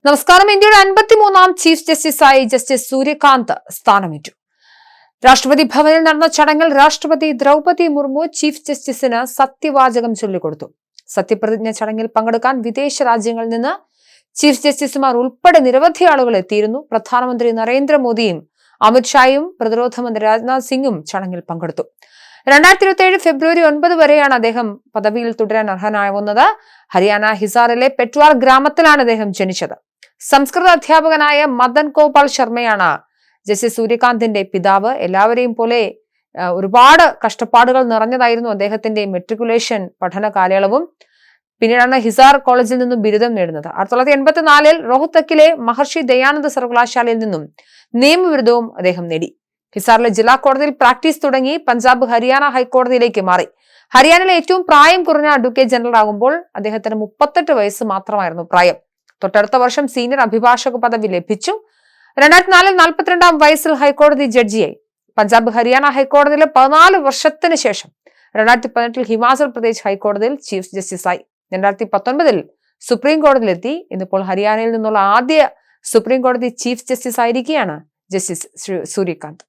നമസ്കാരം. ഇന്ത്യയുടെ 53ാം chief ജസ്റ്റിസായി justice Suryakant സ്ഥാനമേറ്റു. രാഷ്ട്രപതി ഭവനിൽ നടന്ന ചടങ്ങിൽ രാഷ്ട്രപതി ദ്രൗപദി മുർമു ചീഫ് ജസ്റ്റിസിന് സത്യവാചകം ചൊല്ലിക്കൊടുത്തു. സത്യപ്രതിജ്ഞ ചടങ്ങിൽ പങ്കെടുക്കാൻ വിദേശ രാജ്യങ്ങളിൽ നിന്ന് ചീഫ് ജസ്റ്റിസുമാർ ഉൾപ്പെടെ നിരവധി ആളുകൾ എത്തിയിരുന്നു. പ്രധാനമന്ത്രി നരേന്ദ്രമോദിയും അമിത്ഷായും പ്രതിരോധ മന്ത്രി രാജ്നാഥ് സിംഗും ചടങ്ങിൽ പങ്കെടുത്തു. 2027 ഫെബ്രുവരി 9 വരെയാണ് അദ്ദേഹം പദവിയിൽ തുടരാൻ അർഹനാവുന്നത്. ഹരിയാന ഹിസാറിലെ പെട്വാർ ഗ്രാമത്തിലാണ് അദ്ദേഹം ജനിച്ചത്. സംസ്കൃത അധ്യാപകനായ മദൻ ഗോപാൽ ശർമ്മയാണ് ജസ്റ്റിസ് സൂര്യകാന്തിന്റെ പിതാവ്. എല്ലാവരെയും പോലെ ഒരുപാട് കഷ്ടപ്പാടുകൾ നിറഞ്ഞതായിരുന്നു അദ്ദേഹത്തിന്റെ മെട്രിക്കുലേഷൻ പഠന കാലയളവും. പിന്നീടാണ് ഹിസാർ കോളേജിൽ നിന്നും ബിരുദം നേടുന്നത്. 1984 റോഹ്തക്കിലെ മഹർഷി ദയാനന്ദ സർവകലാശാലയിൽ നിന്നും നിയമബിരുദവും അദ്ദേഹം നേടി. ഹിസാറിലെ ജില്ലാ കോടതിയിൽ പ്രാക്ടീസ് തുടങ്ങി പഞ്ചാബ് ഹരിയാന ഹൈക്കോടതിയിലേക്ക് മാറി. ഹരിയാനയിലെ ഏറ്റവും പ്രായം കുറഞ്ഞ അഡ്വക്കേറ്റ് ജനറൽ ആകുമ്പോൾ അദ്ദേഹത്തിന് 38 വയസ്സ് മാത്രമായിരുന്നു പ്രായം. തൊട്ടടുത്ത വർഷം സീനിയർ അഭിഭാഷക പദവി ലഭിച്ചു. 2004 42ാം വയസ്സിൽ ഹൈക്കോടതി ജഡ്ജിയായി. പഞ്ചാബ് ഹരിയാന ഹൈക്കോടതിയിലെ 14 വർഷത്തിന് ശേഷം 2018 ഹിമാചൽ പ്രദേശ് ഹൈക്കോടതിയിൽ ചീഫ് ജസ്റ്റിസായി. 2019 സുപ്രീം കോടതിയിലെത്തി. ഇന്നിപ്പോൾ ഹരിയാനയിൽ നിന്നുള്ള ആദ്യ സുപ്രീം കോടതി ചീഫ് ജസ്റ്റിസ് ആയിരിക്കുകയാണ് ജസ്റ്റിസ് സൂര്യകാന്ത്.